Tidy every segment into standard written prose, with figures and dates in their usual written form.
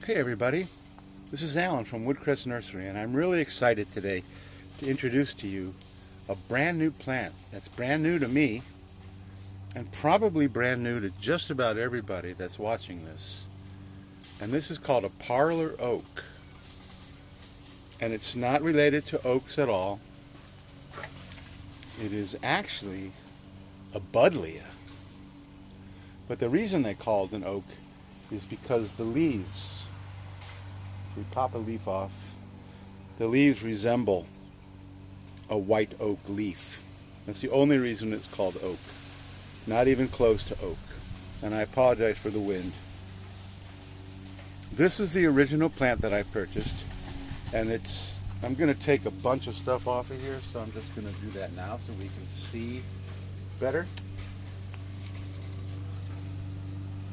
Hey everybody, this is Alan from Woodcrest Nursery, and I'm really excited today to introduce to you a brand new plant that's brand new to me and probably brand new to just about everybody that's watching this. And this is called a Parlor oak, and it's not related to oaks at all. It is actually a buddleia, but the reason they call it an oak is because the leaves, if we pop a leaf off, the leaves resemble a white oak leaf. That's the only reason it's called oak. Not even close to oak. And I apologize for the wind. This is the original plant that I purchased, and I'm going to take a bunch of stuff off of here, so I'm just going to do that now so we can see better.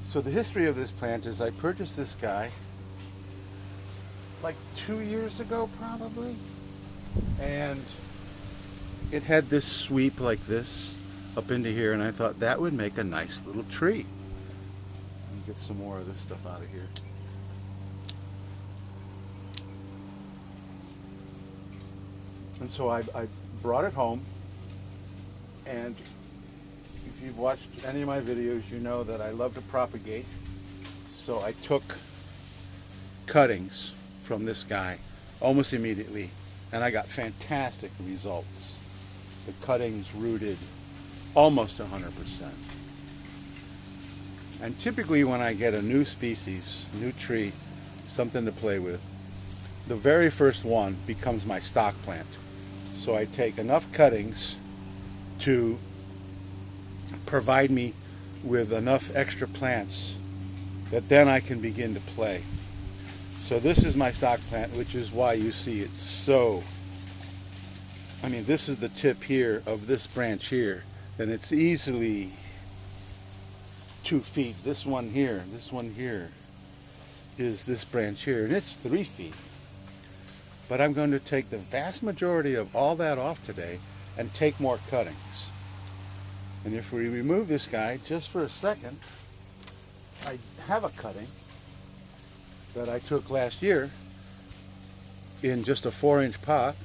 So the history of this plant is I purchased this guy like 2 years ago probably, and it had this sweep like this up into here, and I thought that would make a nice little tree. Let me get some more of this stuff out of here. And so I brought it home, and if you've watched any of my videos, you know that I love to propagate. So I took cuttings from this guy almost immediately, and I got fantastic results. The cuttings rooted almost 100%. And typically when I get a new species, new tree, something to play with, the very first one becomes my stock plant. So I take enough cuttings to provide me with enough extra plants that then I can begin to play. So this is my stock plant, which is why you see it so, this is the tip here of this branch here, and it's easily 2 feet. This one here is this branch here, and it's 3 feet. But I'm going to take the vast majority of all that off today and take more cuttings. And if we remove this guy just for a second, I have a cutting that I took last year in just a 4-inch pot,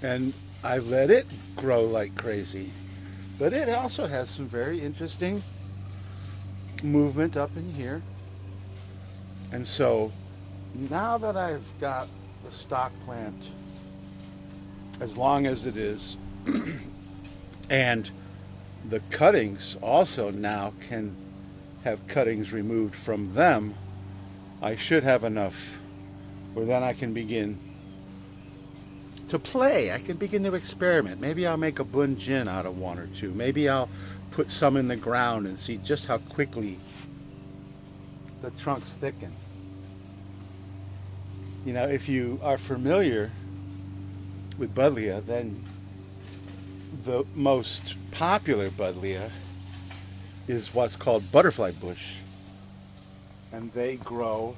and I've let it grow like crazy. But it also has some very interesting movement up in here. And so now that I've got the stock plant as long as it is, and the cuttings also now can have cuttings removed from them, I should have enough where then I can begin to play. I can begin to experiment. Maybe I'll make a bunjin out of 1 or 2. Maybe I'll put some in the ground and see just how quickly the trunks thicken. You know, if you are familiar with buddleia, then the most popular buddleia is what's called butterfly bush. And they grow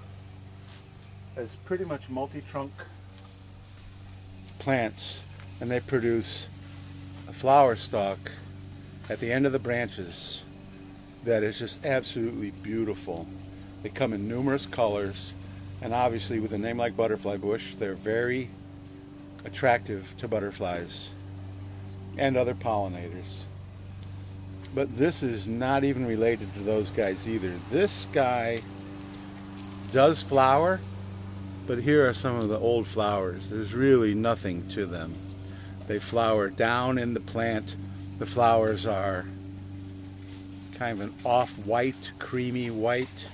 as pretty much multi-trunk plants, and they produce a flower stalk at the end of the branches that is just absolutely beautiful. They come in numerous colors, and obviously with a name like butterfly bush, they're very attractive to butterflies and other pollinators. But this is not even related to those guys either. This guy does flower, but here are some of the old flowers. There's really nothing to them. They flower down in the plant. The flowers are kind of an off-white, creamy white,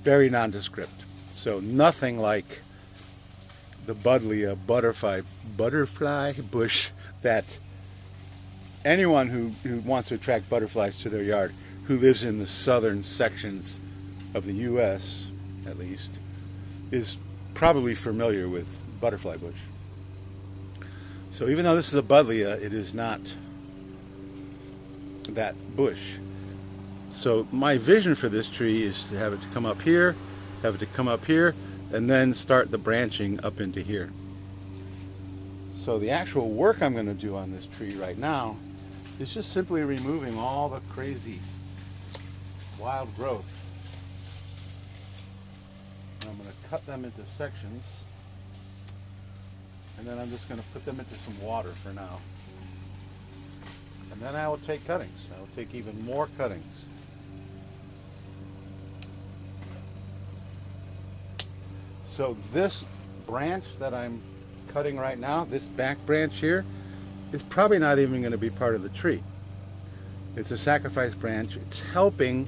very nondescript. So nothing like the buddleia butterfly bush that anyone who wants to attract butterflies to their yard, who lives in the southern sections of the U.S., at least, is probably familiar with butterfly bush. So even though this is a buddleia, it is not that bush. So my vision for this tree is to have it to come up here, have it to come up here, and then start the branching up into here. So the actual work I'm going to do on this tree right now is just simply removing all the crazy wild growth And I'm going to cut them into sections. And then I'm just going to put them into some water for now. And then I will take cuttings. I will take even more cuttings. So this branch that I'm cutting right now, this back branch here, is probably not even going to be part of the tree. It's a sacrifice branch. It's helping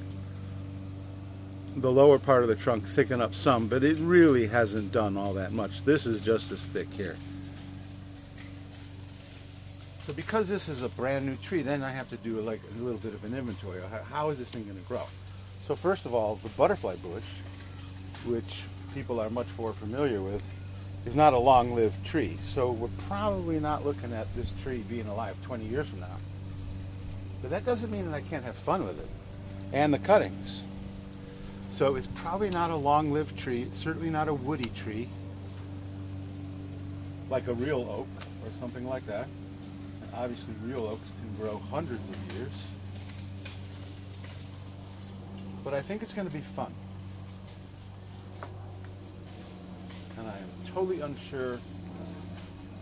the lower part of the trunk thicken up some, but it really hasn't done all that much. This is just as thick here. So because this is a brand new tree, then I have to do like a little bit of an inventory. How is this thing going to grow? So first of all, the butterfly bush, which people are much more familiar with, is not a long-lived tree. So we're probably not looking at this tree being alive 20 years from now. But that doesn't mean that I can't have fun with it. And the cuttings. So it's probably not a long-lived tree. It's certainly not a woody tree, like a real oak or something like that. And obviously real oaks can grow hundreds of years. But I think it's going to be fun. And I am totally unsure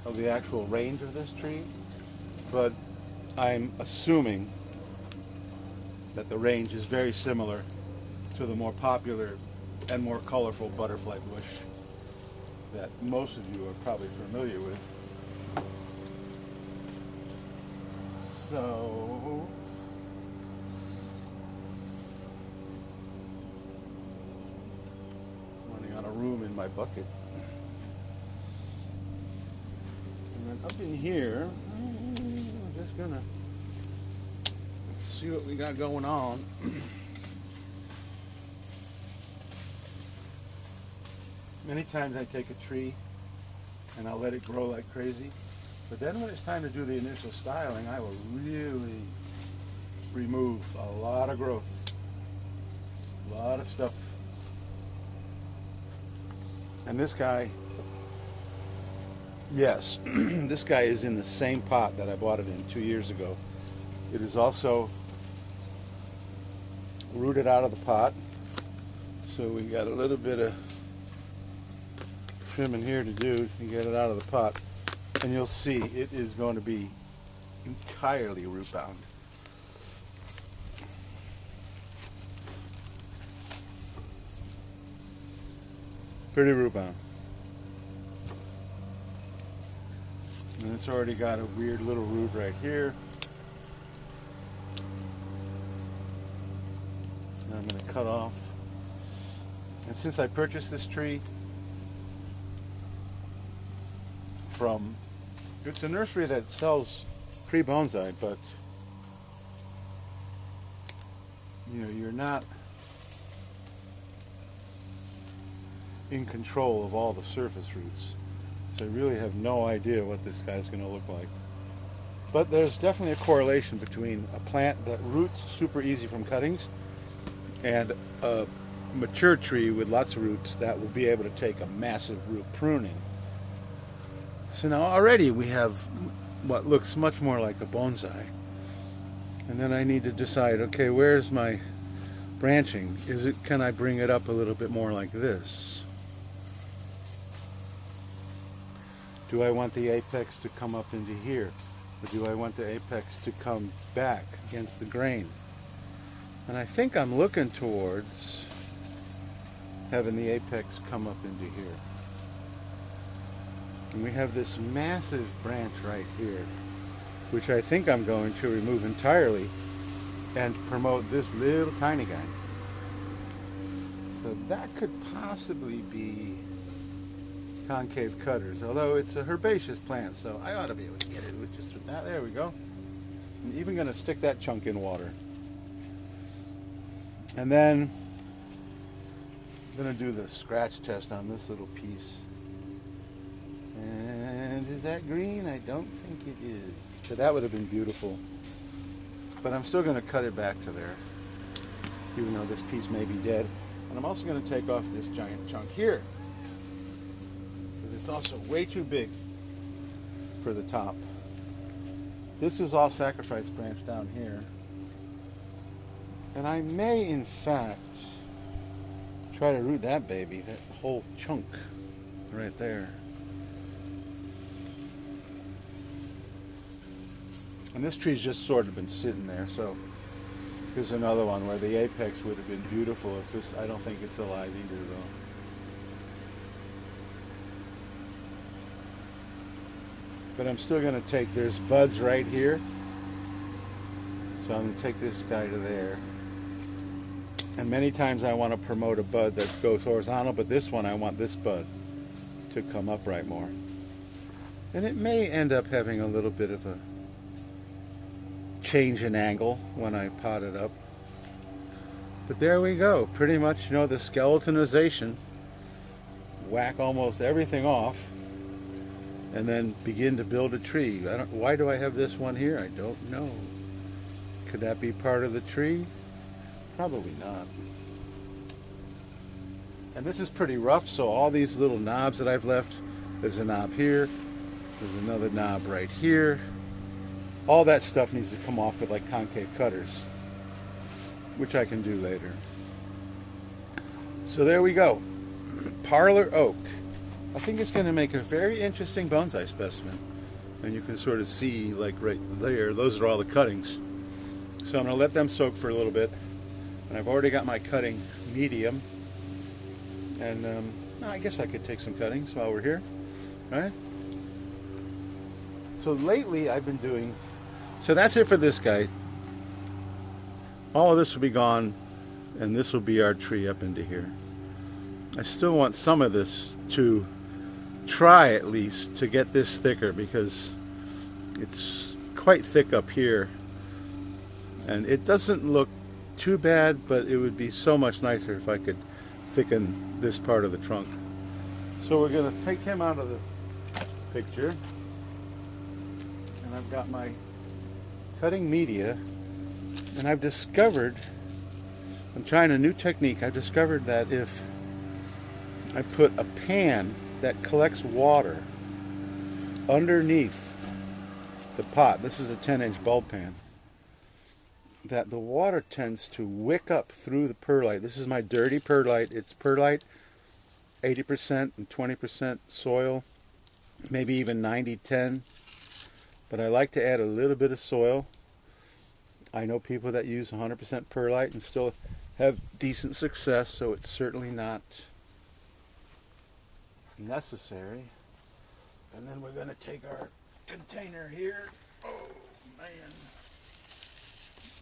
of the actual range of this tree, but I'm assuming that the range is very similar to the more popular and more colorful butterfly bush that most of you are probably familiar with. So running out of room in my bucket. And then up in here, I'm just gonna see what we got going on. Many times I take a tree and I'll let it grow like crazy, but then when it's time to do the initial styling, I will really remove a lot of growth, a lot of stuff. And this guy, yes, this guy is in the same pot that I bought it in 2 years ago. It is also rooted out of the pot, so we got a little bit of trimming here to do to get it out of the pot, and you'll see it is going to be entirely root bound. Pretty root bound. And it's already got a weird little root right here. And I'm going to cut off. And since I purchased this tree from, it's a nursery that sells pre-bonsai, but you know, you're not in control of all the surface roots. So I really have no idea what this guy's going to look like. But there's definitely a correlation between a plant that roots super easy from cuttings and a mature tree with lots of roots that will be able to take a massive root pruning. So now already we have what looks much more like a bonsai. And then I need to decide, okay, where's my branching? Can I bring it up a little bit more like this? Do I want the apex to come up into here? Or do I want the apex to come back against the grain? And I think I'm looking towards having the apex come up into here. And we have this massive branch right here, which I think I'm going to remove entirely and promote this little tiny guy. So that could possibly be concave cutters, although it's a herbaceous plant, so I ought to be able to get it with just that. There we go. I'm even going to stick that chunk in water. And then I'm going to do the scratch test on this little piece. And is that green? I don't think it is. But that would have been beautiful. But I'm still going to cut it back to there, even though this piece may be dead. And I'm also going to take off this giant chunk here. It's also way too big for the top. This is all sacrifice branch down here. And I may, in fact, Try to root that baby, that whole chunk right there. And this tree's just sort of been sitting there, so here's another one where the apex would have been beautiful if this, I don't think it's alive either though. But I'm still going to take, there's buds right here, so I'm going to take this guy to there. And many times I want to promote a bud that goes horizontal, but this one I want this bud to come upright more. And it may end up having a little bit of a change in angle when I pot it up. But there we go. Pretty much, you know, the skeletonization. Whack almost everything off and then begin to build a tree. Why do I have this one here? I don't know. Could that be part of the tree? Probably not. And this is pretty rough, so all these little knobs that I've left, there's a knob here, there's another knob right here. All that stuff needs to come off with like concave cutters, which I can do later. So there we go. Parlor oak. I think it's going to make a very interesting bonsai specimen. And you can sort of see, like right there, those are all the cuttings. So I'm going to let them soak for a little bit. And I've already got my cutting medium. And I guess I could take some cuttings while we're here. Right? So lately I've been doing... So that's it for this guy. All of this will be gone. And this will be our tree up into here. I still want some of this to try at least to get this thicker because it's quite thick up here. And it doesn't look too bad, but it would be so much nicer if I could thicken this part of the trunk. So we're going to take him out of the picture. And I've got my cutting media. And I've discovered, I'm trying a new technique. I've discovered that if I put a pan that collects water underneath the pot, this is a 10-inch bulb pan, that the water tends to wick up through the perlite. This is my dirty perlite. It's perlite, 80% and 20% soil, maybe even 90-10. But I like to add a little bit of soil. I know people that use 100% perlite and still have decent success, so it's certainly not necessary. And then we're going to take our container here. Oh man.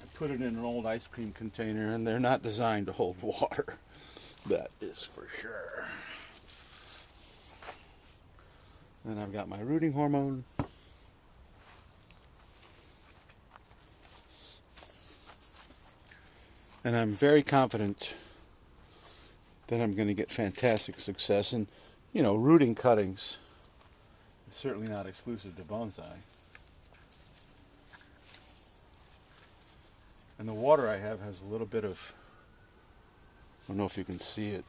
I put it in an old ice cream container, and they're not designed to hold water. That is for sure. Then I've got my rooting hormone. And I'm very confident that I'm going to get fantastic success. And, you know, rooting cuttings is certainly not exclusive to bonsai. And the water I have has a little bit of, I don't know if you can see it,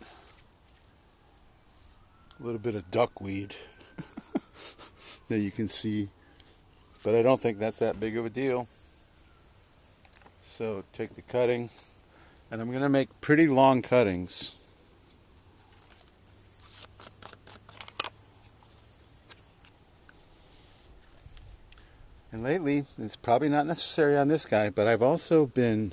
a little bit of duckweed that you can see. But I don't think that's that big of a deal. So take the cutting. And I'm going to make pretty long cuttings. And lately, it's probably not necessary on this guy, but I've also been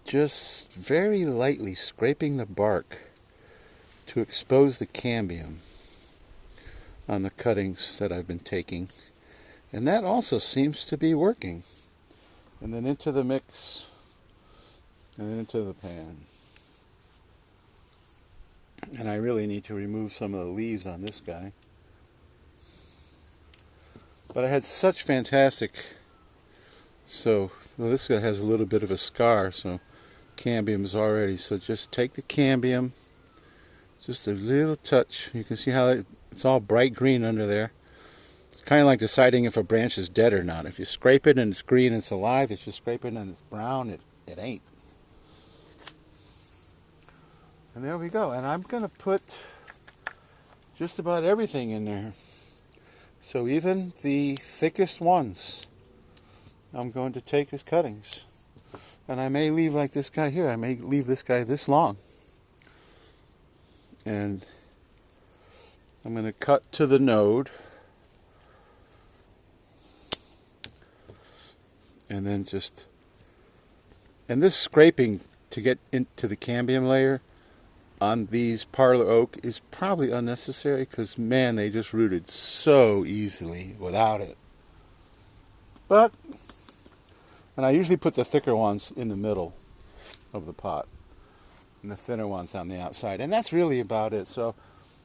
just very lightly scraping the bark to expose the cambium on the cuttings that I've been taking. And that also seems to be working. And then into the mix. And then into the pan. And I really need to remove some of the leaves on this guy. But I had such fantastic... So, well, this guy has a little bit of a scar, so cambium's already. So just take the cambium, just a little touch. You can see how it's all bright green under there. It's kind of like deciding if a branch is dead or not. If you scrape it and it's green, it's alive. If you scrape it and it's brown, it ain't. And there we go. And I'm going to put just about everything in there. So even the thickest ones, I'm going to take as cuttings. And I may leave like this guy here. I may leave this guy this long. And I'm going to cut to the node. And then and this scraping to get into the cambium layer on these Parlor oak is probably unnecessary because, man, they just rooted so easily without it. And I usually put the thicker ones in the middle of the pot and the thinner ones on the outside. And that's really about it. So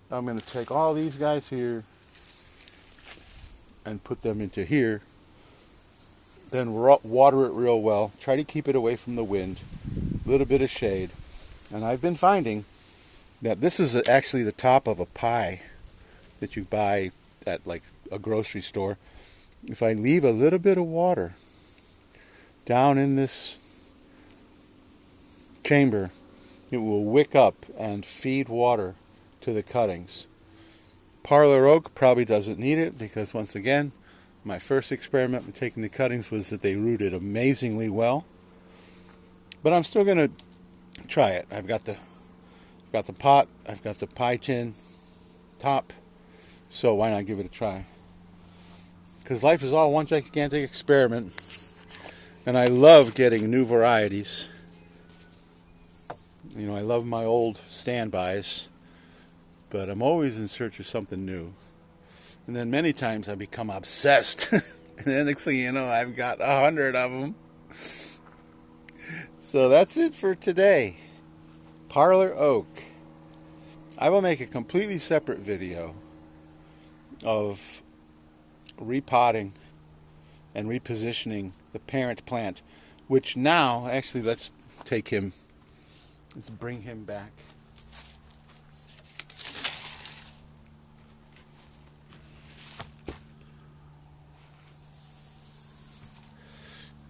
I'm going to take all these guys here and put them into here. Then water it real well. Try to keep it away from the wind. A little bit of shade. And I've been finding that this is actually the top of a pie that you buy at like a grocery store. If I leave a little bit of water down in this chamber, it will wick up and feed water to the cuttings. Parlor oak probably doesn't need it because, once again, my first experiment with taking the cuttings was that they rooted amazingly well. But I'm still going to try it. I've got the pot, I've got the pie tin top, so why not give it a try? Because life is all one gigantic experiment, and I love getting new varieties. You know, I love my old standbys, but I'm always in search of something new. And then many times I become obsessed, and then next thing you know, I've got 100 of them. So that's it for today. Parlor oak. I will make a completely separate video of repotting and repositioning the parent plant, which now, actually, let's bring him back.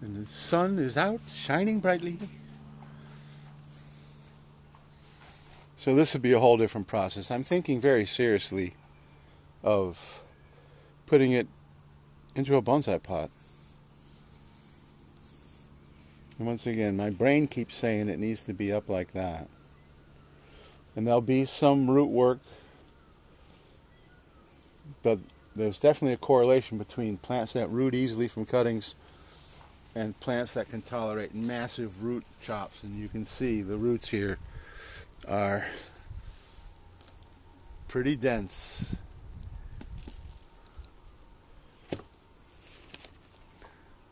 And the sun is out, shining brightly. So this would be a whole different process. I'm thinking very seriously of putting it into a bonsai pot. And once again, my brain keeps saying it needs to be up like that. And there'll be some root work, but there's definitely a correlation between plants that root easily from cuttings and plants that can tolerate massive root chops. And you can see the roots here are pretty dense.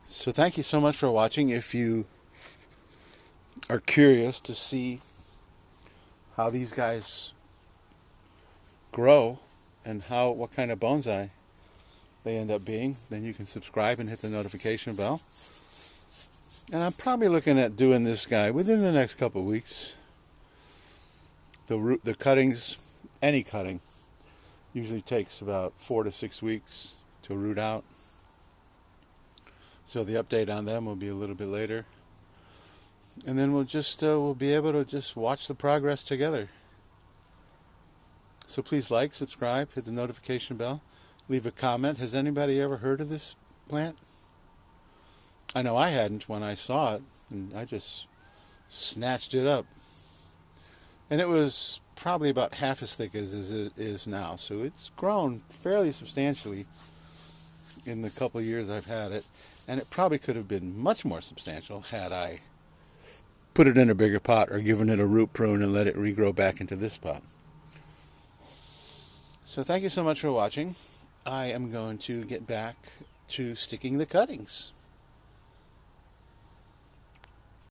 So thank you so much for watching. If you are curious to see how these guys grow and what kind of bonsai they end up being, then you can subscribe and hit the notification bell. And I'm probably looking at doing this guy within the next couple of weeks. The cuttings, any cutting, usually takes about 4 to 6 weeks to root out. So the update on them will be a little bit later. And then we'll be able to just watch the progress together. So please like, subscribe, hit the notification bell, leave a comment. Has anybody ever heard of this plant? I know I hadn't when I saw it, and I just snatched it up. And it was probably about half as thick as it is now. So it's grown fairly substantially in the couple of years I've had it. And it probably could have been much more substantial had I put it in a bigger pot or given it a root prune and let it regrow back into this pot. So thank you so much for watching. I am going to get back to sticking the cuttings.